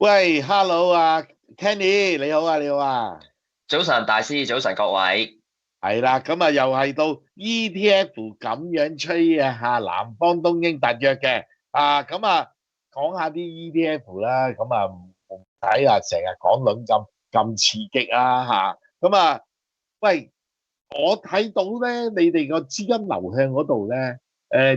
喂，hello 啊，Kenny，你好啊，你好啊，早晨，大師，早晨各位。係啦，咁啊又係到 ETF 咁樣吹啊吓，南方東英特約嘅咁啊講下啲 ETF 啦，咁啊唔睇啊，成日講輪咁刺激啊吓，咁啊喂，我睇到咧，你哋個資金流向嗰度咧，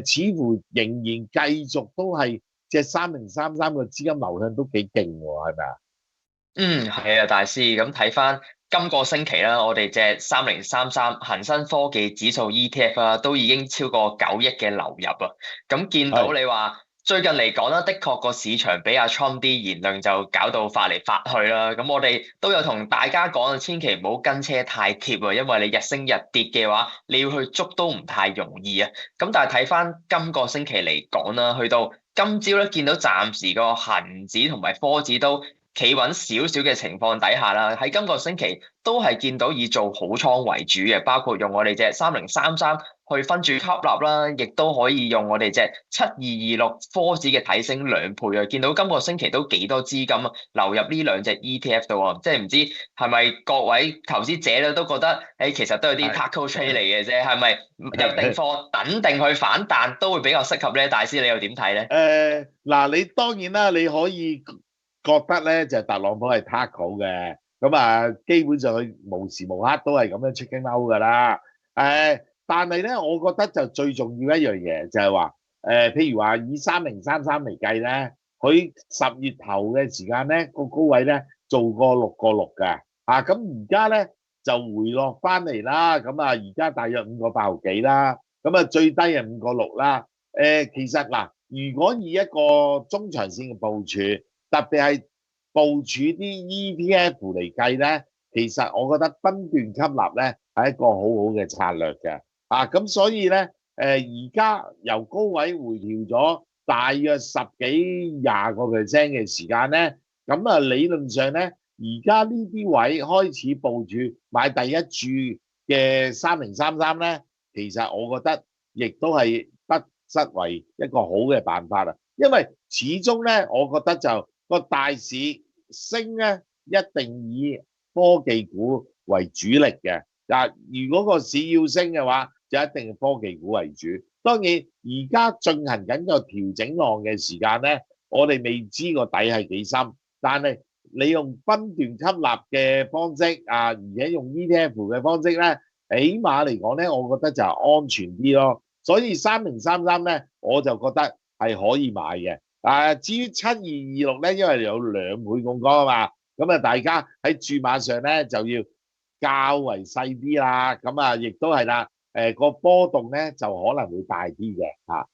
似乎仍然繼續都係隻3033個資金流向都幾勁喎，係咪啊？係啊，大師。咁睇翻今個星期啦，我哋隻3033恒生科技指數 ETF 啦，都已經超過9億嘅流入啊。咁見到係。你話最近嚟講啦，的確個市場比阿 Trump 啲言論就搞到發嚟發去啦。咁我哋都有同大家講啊，千祈唔好跟車太貼啊，因為你日升日跌嘅話，你要去捉都唔太容易啊。咁但係睇翻今個星期嚟講啦，去到今朝咧，見到暫時個恒指同埋科指都企穩少少嘅情況底下啦，喺今個星期都係見到以做好倉為主嘅，包括用我哋隻3033去分注吸納啦，亦都可以用我哋隻7226科指嘅睇升兩倍啊！見到今個星期都幾多資金啊流入呢兩隻 ETF 度啊，即係唔知係咪各位投資者咧都覺得，其實都有啲 係 taco trade 嚟嘅啫，係咪入定貨等定去反彈都會比較適合咧？大師你又點睇咧？嗱，你當然啦，你可以覺得咧就特朗普係 taco 嘅，咁啊基本上佢無時無刻都係咁樣出經嬲噶啦。但係咧，我覺得就最重要一樣嘢就係話，譬如話以3033嚟計咧，佢10月頭嘅時間咧個高位咧做過6個6嘅，咁而家咧就回落翻嚟啦，咁啊而家大約5個8毫幾啦，咁啊最低係5個6啦。其實嗱，如果以一個中長線嘅部署，特別係部署啲 ETF 嚟計咧，其實我覺得分段吸納咧係一個好好嘅策略嘅。咁所以咧，而家由高位回調咗大約十幾廿個 percent 嘅時間咧，咁啊理論上咧，而家呢啲位開始部署買第一注嘅3033咧，其實我覺得亦都係不失為一個好嘅辦法啦。因為始終咧，我覺得就個大市升咧，一定以科技股為主力嘅。嗱，如果個市要升嘅話，就一定科技股為主。當然，而家進行緊個調整浪嘅時間咧，我哋未知個底係幾深，但係你用分段吸納嘅方式而且用 ETF 嘅方式咧，起碼嚟講咧，我覺得就安全啲咯。所以3033咧，我就覺得係可以買嘅。至於7226咧，因為有2倍槓桿啊嘛，咁啊大家喺注碼上咧就要較為細啲啦。咁啊，亦都係啦，個波動咧就可能會大啲嘅嚇。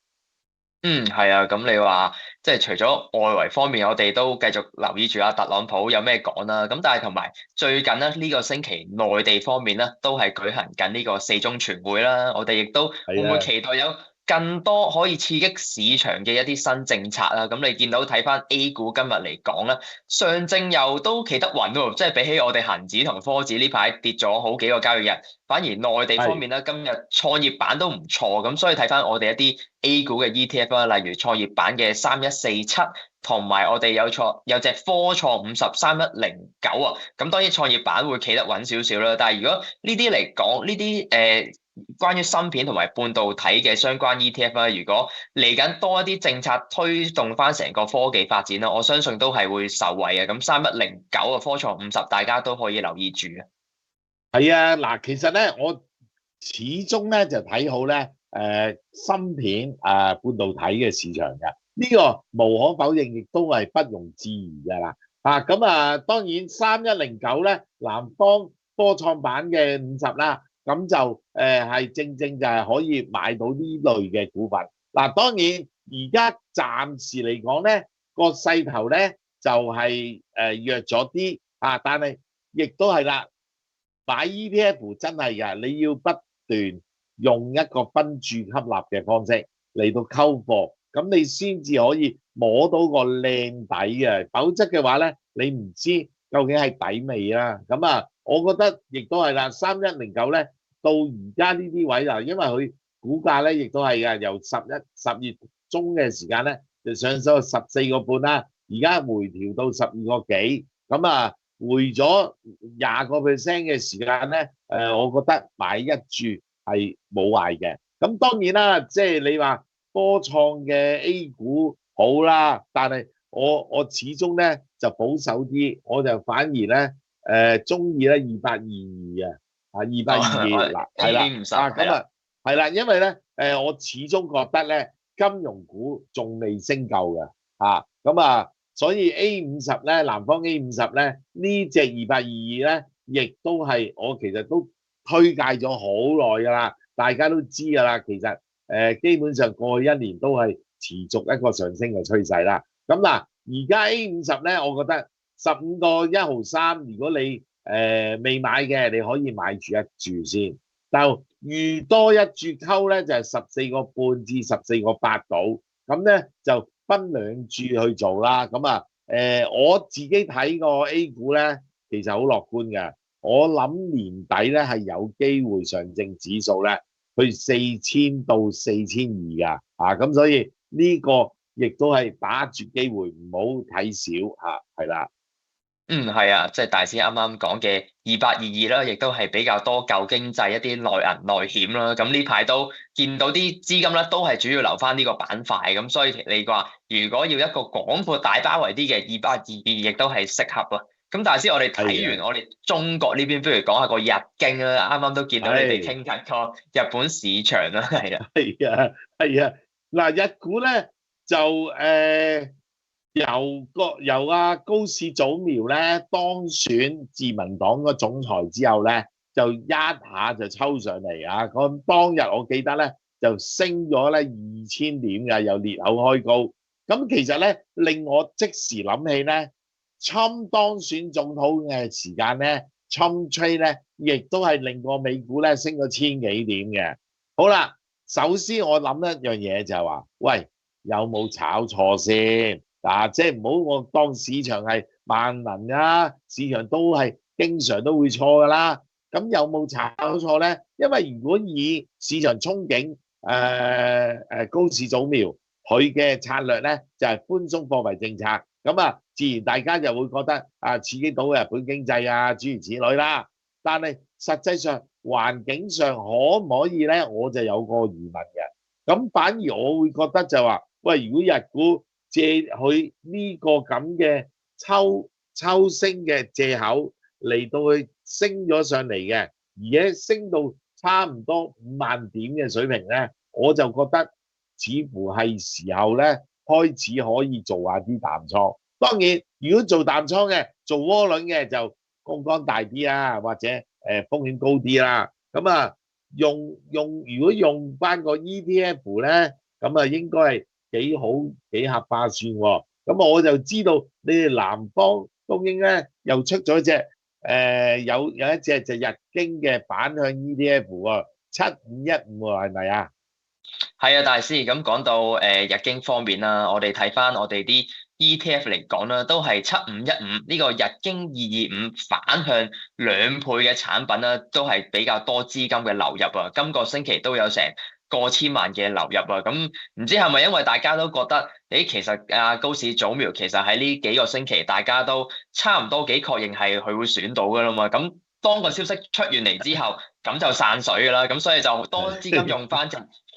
係啊，咁你話即係除咗外圍方面，我哋都繼續留意住阿特朗普有咩講啦。咁但係同埋最近咧呢個星期內地方面咧都係舉行緊呢個4中全會啦。我哋亦都會唔會係啊。期待有更多可以刺激市場嘅一啲新政策啦？咁你見到睇翻 A 股今日嚟講咧，上證又都企得穩喎，即係比起我哋恒指同科指呢排跌咗好幾個交易日，反而內地方係。面咧今日創業板都唔錯，咁所以睇翻我哋一啲 A 股嘅 ETF 啦，例如創業板嘅3147，同埋我哋有隻科創503109啊。咁當然創業板會企得穩少少啦，但係如果呢啲嚟講，呢啲關於芯片同埋半導體嘅相關 ETF 啦，如果嚟緊多一啲政策推動翻成個科技發展啦，我相信都係會受惠嘅。咁3109啊，科創50，大家都可以留意住啊。係啊，嗱，其實咧，我始終咧就睇好咧，芯片半導體嘅市場嘅，呢個無可否認，亦都係不容置疑嘅啦。咁當然3109咧，南方科創板嘅50啦，咁就係正正就係可以買到呢類嘅股份。嗱，當然而家暫時嚟講咧，個勢頭咧就係弱咗啲但係亦都係啦。買 ETF 真係㗎，你要不斷用一個分注吸納嘅方式嚟到溝貨，咁你先至可以摸到個靚底嘅，否則嘅話咧，你唔知究竟係底未啦。咁我覺得亦都係啦，3109咧到而家呢啲位啦，因為佢股價咧亦都係㗎，由十月中嘅時間咧就上咗14個半啦，而家回調到12個幾，咁啊回咗20%嘅時間咧，我覺得買一注係冇壞嘅。咁當然啦，即係你話科創嘅 A 股好啦，但係我始終咧就保守啲，我就反而咧中意咧2822啊，二八哦，二二我 嗱係啦，A50 係啦。咁啊係啦，因為咧我始終覺得咧金融股仲未升夠嘅咁所以 A50咧南方 A50咧呢隻2822咧，亦都係我其實都推介咗好耐㗎啦，大家都知㗎啦，其實基本上過去一年都係持續一個上升嘅趨勢啦。咁嗱，而家 A50咧，我覺得15個1毫3，如果你未買嘅，你可以買住一注先。就預多一注溝咧，就係14個半至14個8度，咁咧就分兩注去做啦。咁我自己睇個 A 股咧，其實好樂觀嘅。我諗年底咧係有機會上證指數咧去4000到4200㗎，咁所以呢個亦都係把握住機會，唔好睇少係啦。嗯，係啊，即係大師啱啱講嘅2822啦，亦都係比較多舊經濟一啲內銀內險啦。咁呢排都見到啲資金咧，都係主要留翻呢個板塊。咁所以你話如果要一個廣闊大包圍啲嘅2822，亦都係適合啊。咁大師，我哋睇完我哋中國呢邊，不如講下個日經啦。啱啱都見到你哋傾緊個日本市場啦，係啊。係啊，嗱日股咧就由高市早苗咧當選自民黨個總裁之後咧，就一下就抽上嚟啊！咁當日我記得咧就升咗咧2000點嘅，又裂口開高。咁其實咧令我即時諗起咧，Trump 當選總統嘅時間咧，Trump trade 咧亦都係令個美股咧升咗千幾點嘅。好啦，首先我諗一樣嘢就係話，喂，有冇炒錯先？即係唔好我當市場係萬能啊，市場都係經常都會錯噶啦。咁有冇炒錯咧？因為如果以市場憧憬高市早苗佢嘅策略咧，就係寬鬆貨幣政策，咁自然大家就會覺得刺激到日本經濟諸如此類啦。但係實際上環境上可唔可以咧？我就有個疑問嘅。咁反而我會覺得就話，喂，如果日股借佢呢個咁嘅抽升嘅借口嚟到去升咗上嚟嘅，而且升到差唔多50000點嘅水平咧，我就覺得似乎係時候咧開始可以做下啲淡倉。當然，如果做淡倉嘅、做窩輪嘅就槓桿大啲啦，或者風險高啲啦。咁如果用翻個 ETF 咧，咁應該係幾好幾合化算喎。咁我就知道你哋南方東英咧又出咗隻有一隻就日經嘅反向 ETF 喎，7515喎，係咪啊？係啊，大師咁講到日經方面啦，我哋睇翻我哋啲 ETF 嚟講啦，都係7515呢個日經225反向2倍嘅產品啦，都係比較多資金嘅流入啊。今個星期都有成過千萬嘅流入啊。咁唔知係咪因為大家都覺得，其實高市早苗其實喺呢幾個星期大家都差唔多幾確認係佢會選到噶啦嘛。咁當個消息出完嚟之後，咁就散水噶啦。咁所以就多資金用翻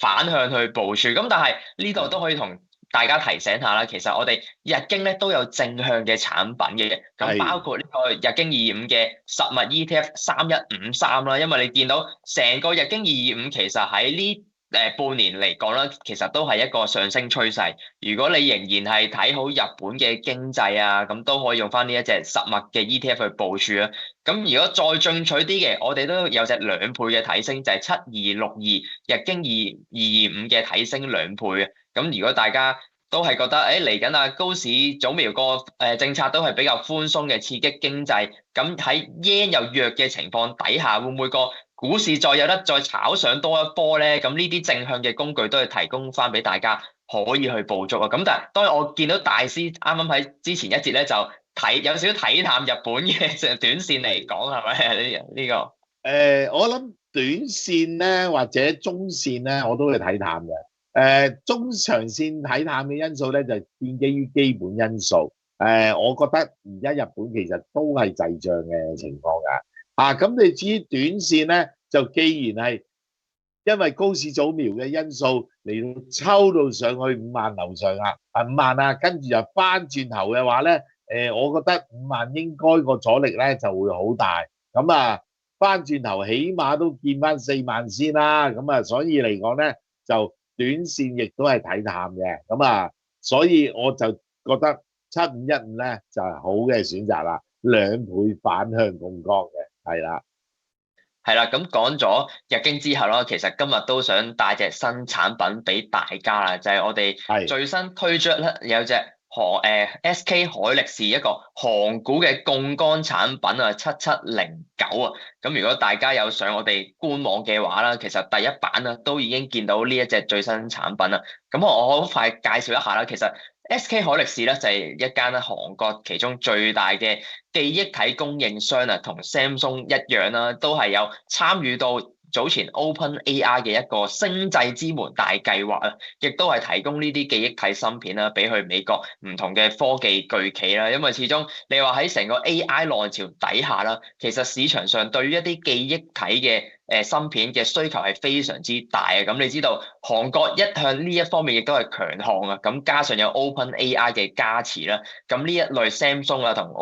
反向去部署，咁但係呢度都可以同大家提醒下啦。其實我哋日經咧都有正向嘅產品嘅，咁包括呢個日經225嘅實物 ETF 3153啦。因為你見到成個日經225其實喺呢半年嚟講啦，其實都係一個上升趨勢。如果你仍然係睇好日本嘅經濟咁都可以用翻呢一隻實物嘅 ETF 去部署啊。咁如果再進取啲嘅，我哋都有隻2倍嘅睇升，就係7262日經225嘅睇升2倍啊。咁如果大家都係覺得嚟緊高市早苗個政策都係比較寬鬆嘅刺激經濟，咁喺 yen 又弱嘅情況底下，會唔會個股市再有得再炒上多一波咧？咁呢啲正向嘅工具都係提供翻俾大家可以去捕捉啊。咁但係當然我見到大師啱啱喺之前一節咧就有少少睇淡日本嘅短線嚟講，係咪呢個？我諗短線咧或者中線咧，我都會睇淡嘅。中長線睇淡嘅因素咧就建基於基本因素。我覺得而家日本其實都係滯脹嘅情況㗎。咁你至於短線咧，就既然係因為高市早苗嘅因素嚟到抽到上去5萬樓上5萬跟住就翻轉頭嘅話咧，我覺得5萬應該個阻力咧就會好大。咁翻轉頭起碼都見翻4萬先啦。咁所以嚟講咧，就短線亦都係睇淡嘅。咁所以我就覺得7515咧就係好嘅選擇啦，2倍反向槓桿嘅，係啦。係啦，咁講咗日經之後啦，其實今日都想帶隻新產品俾大家啦，就係我哋最新推出咧有隻SK 海力士一個韓股嘅槓桿產品7709啊。咁如果大家有上我哋官網嘅話啦，其實第一版都已經見到呢一隻最新產品啦。咁我好快介紹一下啦，其實 SK 海力士咧就係一間咧韓國其中最大嘅記憶體供應商啊，同 Samsung 一樣啦，都係有參與到早前 OpenAI 嘅一個星際之門大計劃啊，亦都係提供呢啲記憶體芯片啦，俾去美國唔同嘅科技巨企啦。因為始終你話喺成個 AI 浪潮底下啦，其實市場上對於一啲記憶體嘅芯片嘅需求係非常之大啊！咁你知道韓國一向呢一方面亦都係強項啊，咁加上有 OpenAI 嘅加持啦，咁呢一類 Samsung 同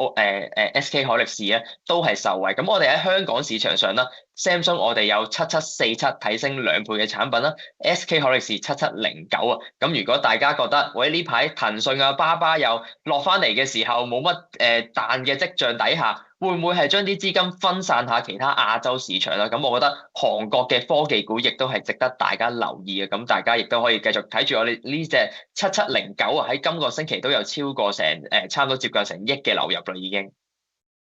SK 海力士咧都係受惠。咁我哋喺香港市場上啦，Samsung 我哋有7747提升2倍嘅產品啦，SK 海力士7709啊。咁如果大家覺得喂呢排騰訊巴巴又落翻嚟嘅時候冇乜彈嘅跡象底下，會唔會係將啲資金分散下其他亞洲市場啦？咁我覺得韓國嘅科技股亦都係值得大家留意嘅。咁大家亦都可以繼續睇住我哋呢隻7709啊，喺今個星期都有超過差唔多接近成億嘅流入啦，已經。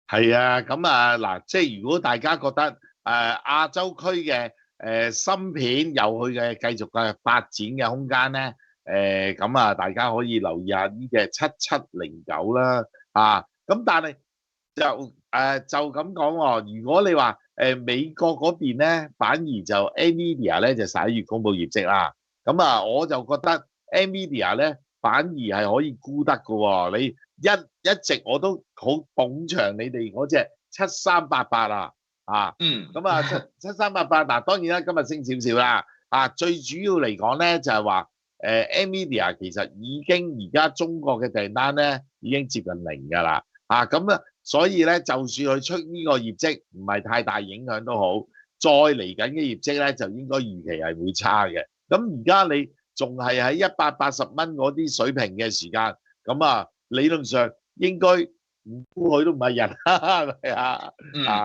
係啊，咁嗱，即係如果大家覺得亞洲區嘅芯片有佢嘅繼續嘅發展嘅空間咧，咁大家可以留意下呢隻7709啦，咁但係就咁講喎。如果你話美國嗰邊咧，反而就 NVIDIA 咧就11月公佈業績啦。咁我就覺得 NVIDIA 咧反而係可以沽得嘅喎。你一直我都好捧場你哋嗰隻7388咁7388嗱，當然啦，今日升少少啦。最主要嚟講咧就係話NVIDIA 其實已經而家中國嘅訂單咧已經接近0㗎啦。咁所以咧，就算佢出呢個業績唔係太大影響都好，再嚟緊嘅業績咧就應該預期係會差嘅。咁而家你仲係喺180蚊嗰啲水平嘅時間，咁理論上應該唔沽佢都唔係人啦，係咪啊？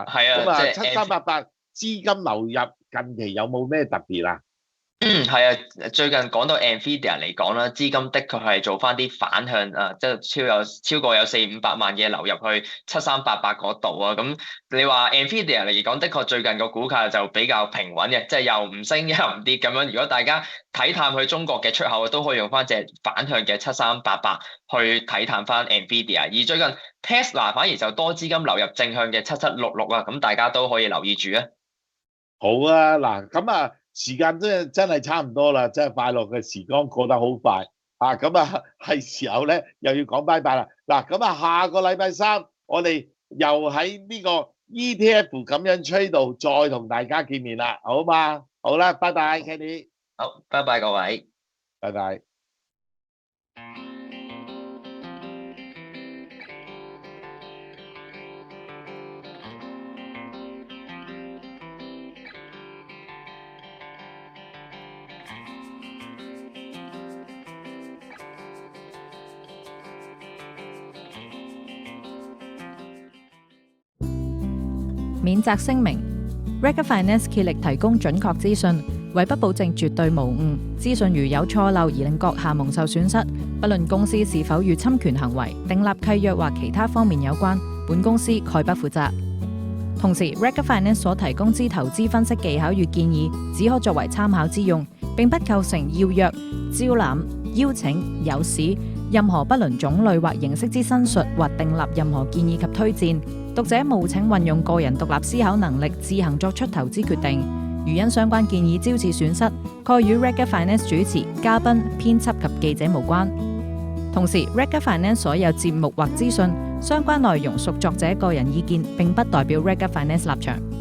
係啊，即係7388資金流入近期有冇咩特別啊？係啊，最近講到 Nvidia 嚟講啦，資金的確係做翻啲反向即係超過有400-500萬嘅流入去7388嗰度啊。咁你話 Nvidia 嚟講，的確最近個股價就比較平穩嘅，即係又唔升又唔跌咁樣。如果大家睇淡去中國嘅出口，都可以用翻隻反向嘅7388去睇淡翻 Nvidia。而最近 Tesla 反而就多資金流入正向嘅7766啊，咁大家都可以留意住啊。好啊，嗱，咁時間真係差唔多啦，真係快樂嘅時光過得好快咁係時候咧又要講拜拜啦。嗱，咁下個禮拜3我哋又喺呢個 ETF 咁樣吹度再同大家見面啦，好嘛？好啦，拜拜 Kenny。好，拜拜各位，拜拜。免責聲明 Rega Finance 竭力提供準確資訊，為不保證絕對無誤。資訊如有錯漏而令閣下蒙受損失，不論公司是否與侵權行為、訂立契約或其他方面有關，本公司概不負責。同時 Rega Finance 所提供之投資分析技巧與建議，只可作為參考之用，並不構成要約、招攬、邀請、誘使任何不論種類或形式之申述或訂立任何建議及推薦。讀者務請運用個人獨立思考能力，自行作出投資決定。如因相關建議招致損失，概與 Rega Finance 主持、嘉賓、編輯及記者無關。同時 Rega Finance 所有節目或資訊相關內容屬作者個人意見，並不代表 Rega Finance 立場。